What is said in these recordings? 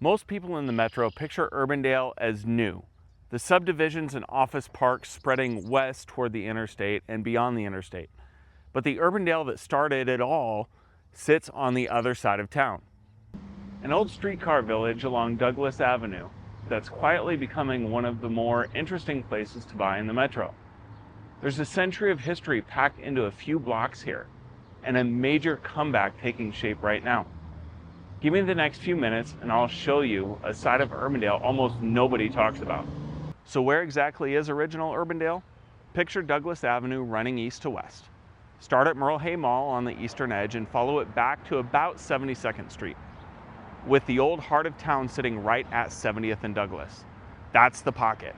Most people in the metro picture Urbandale as new, the subdivisions and office parks spreading west toward the interstate and beyond the interstate. But the Urbandale that started it all sits on the other side of town. An old streetcar village along Douglas Avenue that's quietly becoming one of the more interesting places to buy in the metro. There's a century of history packed into a few blocks here, and a major comeback taking shape right now. Give me the next few minutes and I'll show you a side of Urbandale almost nobody talks about. So where exactly is original Urbandale? Picture Douglas Avenue running east to west. Start at Merle Hay Mall on the eastern edge and follow it back to about 72nd Street, with the old heart of town sitting right at 70th and Douglas. That's the pocket.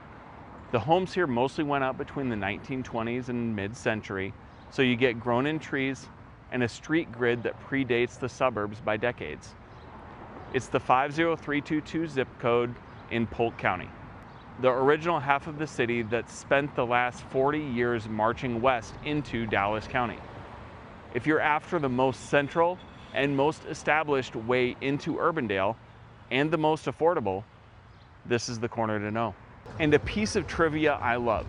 The homes here mostly went up between the 1920s and mid-century, so you get grown-in trees and a street grid that predates the suburbs by decades. It's the 50322 zip code in Polk County, the original half of the city that spent the last 40 years marching west into Dallas County. If you're after the most central and most established way into Urbandale, and the most affordable, this is the corner to know. And a piece of trivia I love.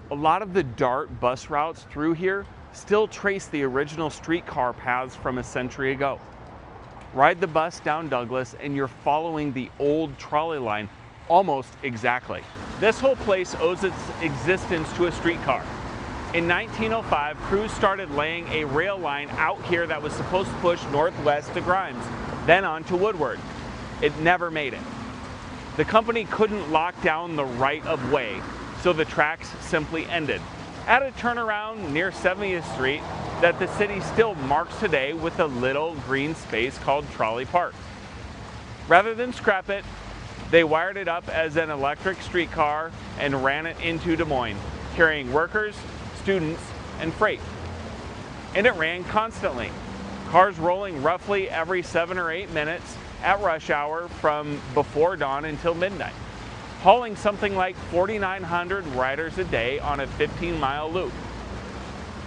A lot of the DART bus routes through here still trace the original streetcar paths from a century ago. Ride the bus down Douglas and you're following the old trolley line almost exactly. This whole place owes its existence to a streetcar. In 1905, crews started laying a rail line out here that was supposed to push northwest to Grimes, then on to Woodward. It never made it. The company couldn't lock down the right of way, so the tracks simply ended at a turnaround near 70th Street that the city still marks today with a little green space called Trolley Park. Rather than scrap it, they wired it up as an electric streetcar and ran it into Des Moines, carrying workers, students, and freight. And it ran constantly. Cars rolling roughly every 7 or 8 minutes at rush hour from before dawn until midnight, hauling something like 4,900 riders a day on a 15-mile loop.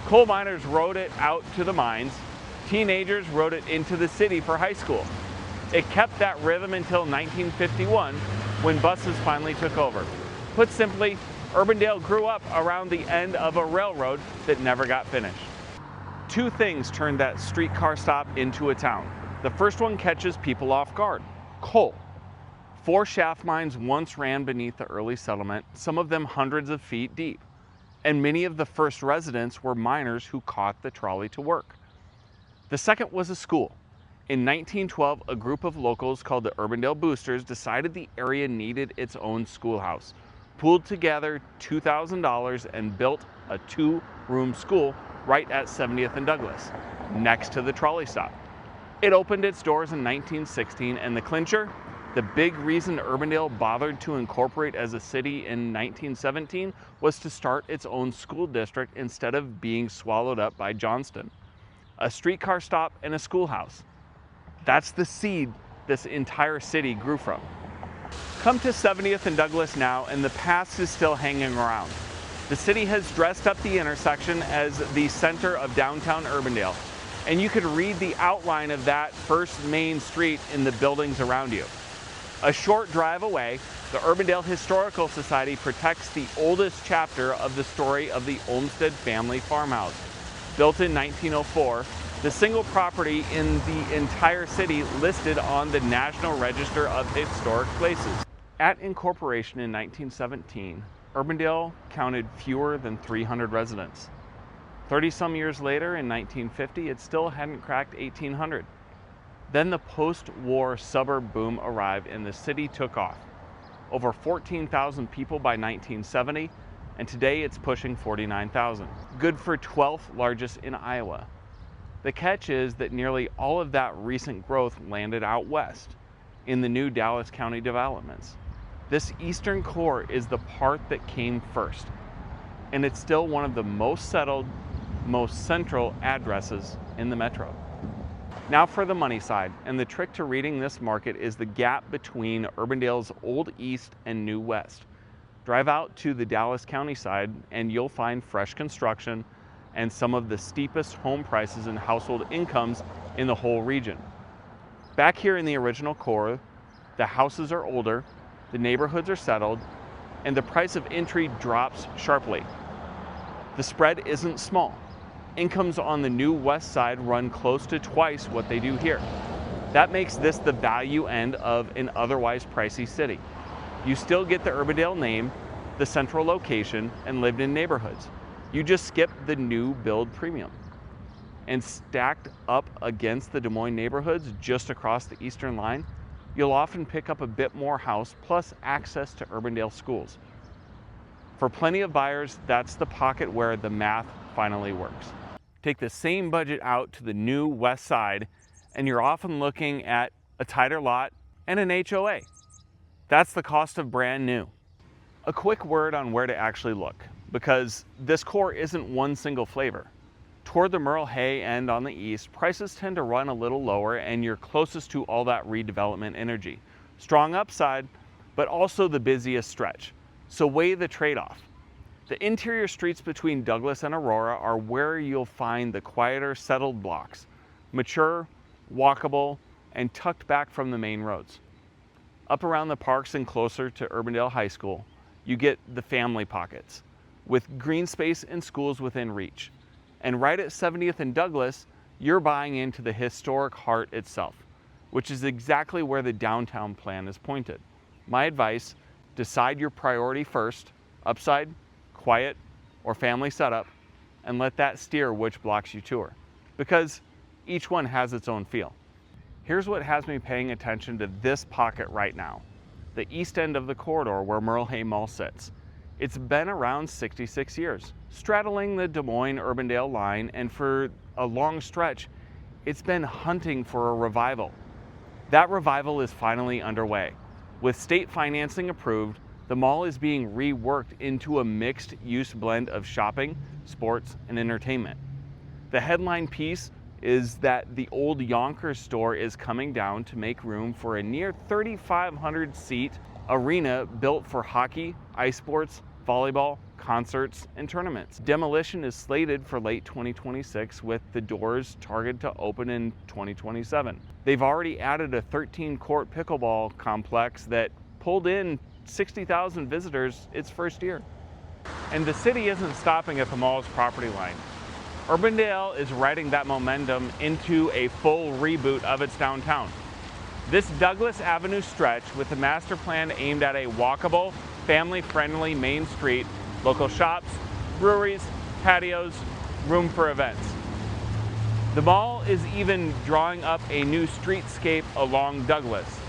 Coal miners rode it out to the mines. Teenagers rode it into the city for high school. It kept that rhythm until 1951, when buses finally took over. Put simply, Urbandale grew up around the end of a railroad that never got finished. Two things turned that streetcar stop into a town. The first one catches people off guard: coal. 4 shaft mines once ran beneath the early settlement, some of them hundreds of feet deep. And many of the first residents were miners who caught the trolley to work. The second was a school. In 1912, a group of locals called the Urbandale Boosters decided the area needed its own schoolhouse, pooled together $2,000 and built a 2-room school right at 70th and Douglas, next to the trolley stop. It opened its doors in 1916, and the clincher, the big reason Urbandale bothered to incorporate as a city in 1917, was to start its own school district instead of being swallowed up by Johnston. A streetcar stop and a schoolhouse. That's the seed this entire city grew from. Come to 70th and Douglas now, and the past is still hanging around. The city has dressed up the intersection as the center of downtown Urbandale, and you could read the outline of that first main street in the buildings around you. A short drive away, the Urbandale Historical Society protects the oldest chapter of the story of the Olmsted family farmhouse. Built in 1904, the single property in the entire city listed on the National Register of Historic Places. At incorporation in 1917, Urbandale counted fewer than 300 residents. 30-some years later, in 1950, it still hadn't cracked 1,800. Then the post-war suburb boom arrived and the city took off. Over 14,000 people by 1970, and today it's pushing 49,000. Good for 12th largest in Iowa. The catch is that nearly all of that recent growth landed out west, in the new Dallas County developments. This eastern core is the part that came first, and it's still one of the most settled, most central addresses in the metro. Now for the money side, and the trick to reading this market is the gap between Urbandale's Old East and New West. Drive out to the Dallas County side and you'll find fresh construction and some of the steepest home prices and household incomes in the whole region. Back here in the original core, The houses are older, the neighborhoods are settled, and the price of entry drops sharply. The spread isn't small. Incomes on the new west side run close to twice what they do here. That makes this the value end of an otherwise pricey city. You still get the Urbandale name, the central location, and lived in neighborhoods. You just skip the new build premium. And stacked up against the Des Moines neighborhoods just across the eastern line, you'll often pick up a bit more house plus access to Urbandale schools. For plenty of buyers, that's the pocket where the math finally works. Take the same budget out to the new west side, and you're often looking at a tighter lot and an HOA. That's the cost of brand new. A quick word on where to actually look, because this core isn't one single flavor. Toward the Merle Hay end on the east, prices tend to run a little lower and you're closest to all that redevelopment energy. Strong upside, but also the busiest stretch. So weigh the trade-off. The interior streets between Douglas and Aurora are where you'll find the quieter, settled blocks, mature, walkable, and tucked back from the main roads. Up around the parks and closer to Urbandale High School, you get the family pockets, with green space and schools within reach. And right at 70th and Douglas, you're buying into the historic heart itself, which is exactly where the downtown plan is pointed. My advice, decide your priority first, upside, quiet, or family setup, and let that steer which blocks you tour, because each one has its own feel. Here's what has me paying attention to this pocket right now, the east end of the corridor where Merle Hay Mall sits. It's been around 66 years, straddling the Des Moines Urbandale line, and for a long stretch, it's been hunting for a revival. That revival is finally underway. With state financing approved, the mall is being reworked into a mixed-use blend of shopping, sports, and entertainment. The headline piece is that the old Yonkers store is coming down to make room for a near 3,500-seat arena built for hockey, ice sports, volleyball, concerts, and tournaments. Demolition is slated for late 2026, with the doors targeted to open in 2027. They've already added a 13-court pickleball complex that pulled in 60,000 visitors its first year. And the city isn't stopping at the mall's property line. Urbandale is riding that momentum into a full reboot of its downtown. This Douglas Avenue stretch, with the master plan aimed at a walkable, family-friendly main street, local shops, breweries, patios, room for events. The mall is even drawing up a new streetscape along Douglas,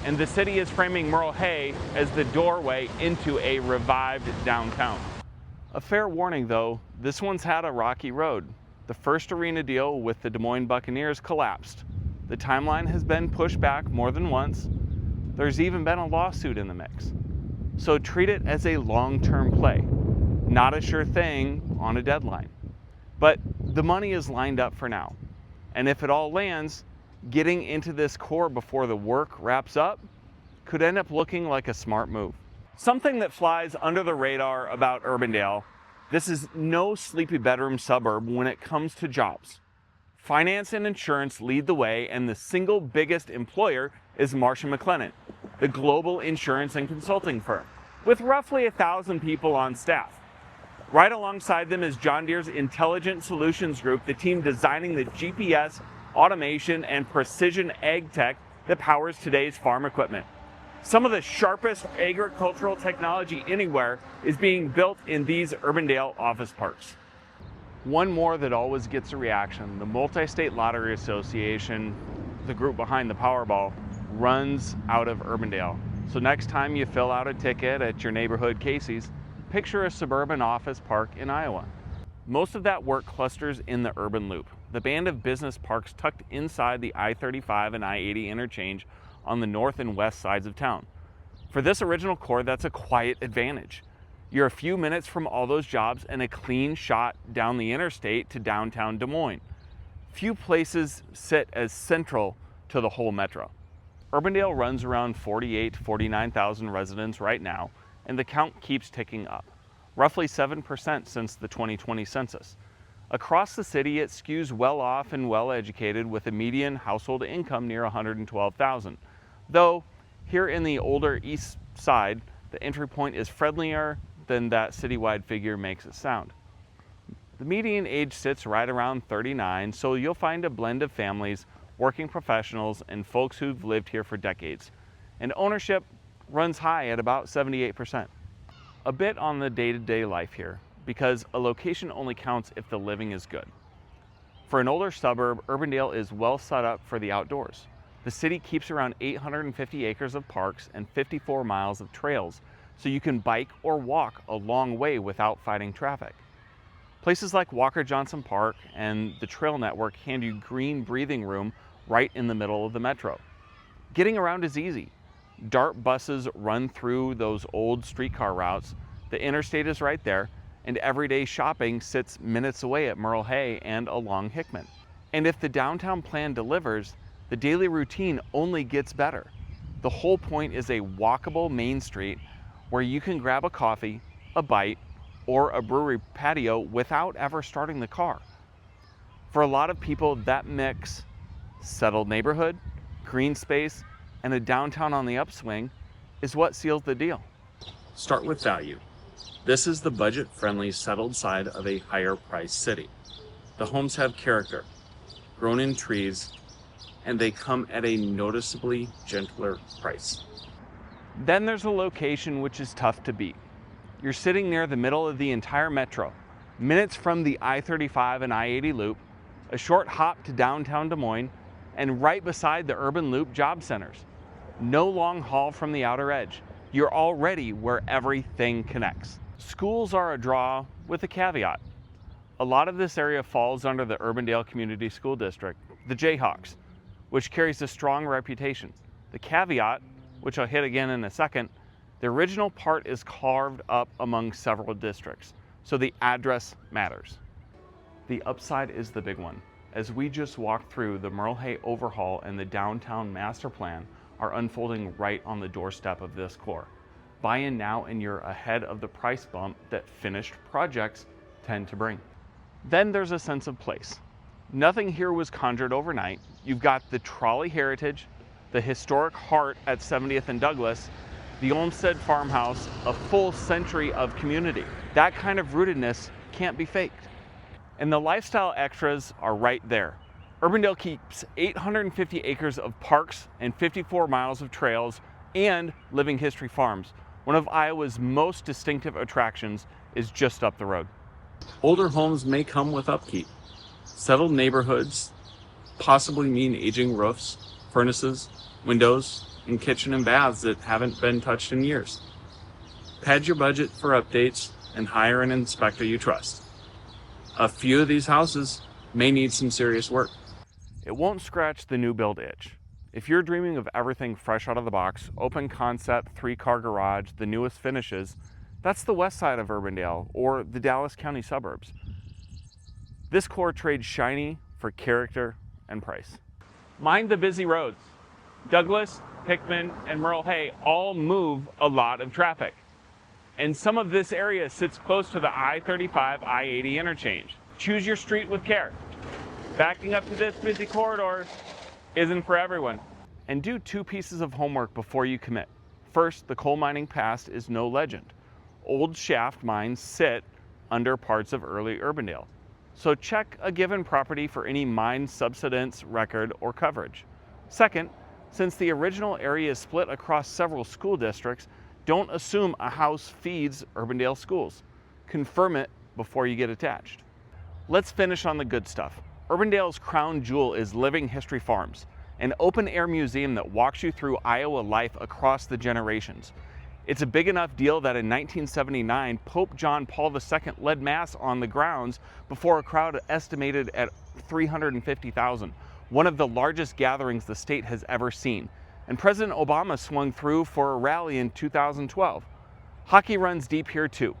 and the city is framing Merle Hay as the doorway into a revived downtown. A fair warning though, this one's had a rocky road. The first arena deal with the Des Moines Buccaneers collapsed. The timeline has been pushed back more than once. There's even been a lawsuit in the mix. So treat it as a long-term play, not a sure thing on a deadline. But the money is lined up for now. And if it all lands, getting into this core before the work wraps up could end up looking like a smart move. Something that flies under the radar about Urbandale, this is no sleepy bedroom suburb when it comes to jobs. Finance and insurance lead the way, and the single biggest employer is Marsh & McLennan, the global insurance and consulting firm, with roughly 1,000 people on staff. Right alongside them is John Deere's Intelligent Solutions Group, the team designing the GPS, automation, and precision ag tech that powers today's farm equipment. Some of the sharpest agricultural technology anywhere is being built in these Urbandale office parks. One more that always gets a reaction, the Multi-State Lottery Association, the group behind the Powerball, runs out of Urbandale. So next time you fill out a ticket at your neighborhood Casey's, picture a suburban office park in Iowa. Most of that work clusters in the urban loop, the band of business parks tucked inside the I-35 and I-80 interchange on the north and west sides of town. For this original core, that's a quiet advantage. You're a few minutes from all those jobs and a clean shot down the interstate to downtown Des Moines. Few places sit as central to the whole metro. Urbandale runs around 49,000 residents right now, and the count keeps ticking up, roughly 7% since the 2020 census. Across the city, it skews well off and well educated, with a median household income near $112,000. Though, Here in the older east side, the entry point is friendlier than that citywide figure makes it sound. The median age sits right around 39, so you'll find a blend of families, working professionals, and folks who've lived here for decades. And ownership runs high at about 78%. A bit on the day-to-day life here, because a location only counts if the living is good. For an older suburb, Urbandale is well set up for the outdoors. The city keeps around 850 acres of parks and 54 miles of trails, so you can bike or walk a long way without fighting traffic. Places like Walker Johnson Park and the trail network hand you green breathing room right in the middle of the metro. Getting around is easy. DART buses run through those old streetcar routes, the interstate is right there, and everyday shopping sits minutes away at Merle Hay and along Hickman. And if the downtown plan delivers, the daily routine only gets better. The whole point is a walkable main street where you can grab a coffee, a bite, or a brewery patio without ever starting the car. For a lot of people, that mix, settled neighborhood, green space, and a downtown on the upswing, is what seals the deal. Start with value. This is the budget-friendly, settled side of a higher-priced city. The homes have character, grown in trees, and they come at a noticeably gentler price. Then there's a location which is tough to beat. You're sitting near the middle of the entire metro, minutes from the I-35 and I-80 loop, a short hop to downtown Des Moines, and right beside the urban loop job centers. No long haul from the outer edge. You're already where everything connects. Schools are a draw with a caveat. A lot of this area falls under the Urbandale Community School District, the Jayhawks, which carries a strong reputation. The caveat, which I'll hit again in a second, the original part is carved up among several districts, so the address matters. The upside is the big one. As we just walked through, the Merle Hay overhaul and the downtown master plan are unfolding right on the doorstep of this core. Buy in now and you're ahead of the price bump that finished projects tend to bring. Then there's a sense of place. Nothing here was conjured overnight. You've got the trolley heritage, the historic heart at 70th and Douglas, the Olmsted farmhouse, a full century of community. That kind of rootedness can't be faked. And the lifestyle extras are right there. Urbandale keeps 850 acres of parks and 54 miles of trails and living history farms. One of Iowa's most distinctive attractions is just up the road. Older homes may come with upkeep. Settled neighborhoods possibly mean aging roofs, furnaces, windows, and kitchen and baths that haven't been touched in years. Pad your budget for updates and hire an inspector you trust. A few of these houses may need some serious work. It won't scratch the new build itch. If you're dreaming of everything fresh out of the box, open concept, 3-car garage, the newest finishes, that's the west side of Urbandale or the Dallas County suburbs. This core trades shiny for character and price. Mind the busy roads. Douglas, Hickman, and Merle Hay all move a lot of traffic. And some of this area sits close to the I-35, I-80 interchange. Choose your street with care. Backing up to this busy corridor isn't for everyone. And do 2 pieces of homework before you commit. First, the coal mining past is no legend. Old shaft mines sit under parts of early Urbandale. So check a given property for any mine subsidence record or coverage. Second, since the original area is split across several school districts, don't assume a house feeds Urbandale schools. Confirm it before you get attached. Let's finish on the good stuff. Urbandale's crown jewel is Living History Farms, an open-air museum that walks you through Iowa life across the generations. It's a big enough deal that in 1979, Pope John Paul II led Mass on the grounds before a crowd estimated at 350,000, one of the largest gatherings the state has ever seen. And President Obama swung through for a rally in 2012. Hockey runs deep here too.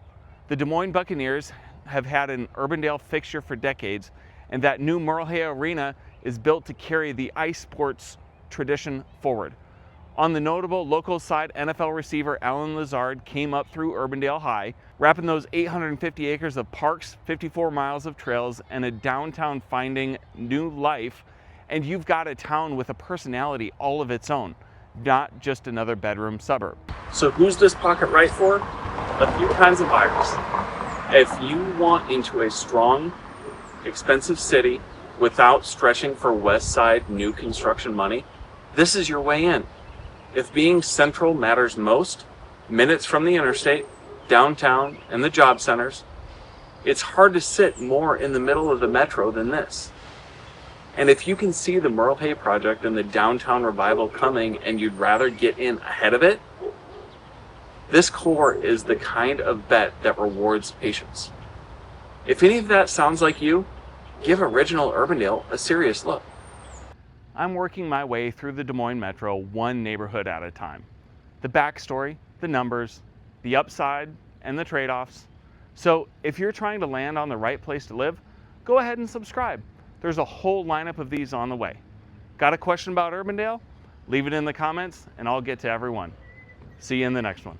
The Des Moines Buccaneers have had an Urbandale fixture for decades, and that new Merle Hay Arena is built to carry the ice sports tradition forward. On the notable local side, NFL receiver Alan Lazard came up through Urbandale High, wrapping those 850 acres of parks, 54 miles of trails, and a downtown finding new life, and you've got a town with a personality all of its own. not just another bedroom suburb. So who's this pocket right for? A few kinds of buyers. If you want into a strong, expensive city without stretching for West Side new construction money, this is your way in. If being central matters most, minutes from the interstate, downtown, and the job centers, it's hard to sit more in the middle of the metro than this. And if you can see the Merle Hay project and the downtown revival coming and you'd rather get in ahead of it, this core is the kind of bet that rewards patience. If any of that sounds like you, give original Urbandale a serious look. I'm working my way through the Des Moines Metro one neighborhood at a time. The backstory, the numbers, the upside, and the trade-offs. So if you're trying to land on the right place to live, go ahead and subscribe. There's a whole lineup of these on the way. Got a question about Urbandale? Leave it in the comments and I'll get to everyone. See you in the next one.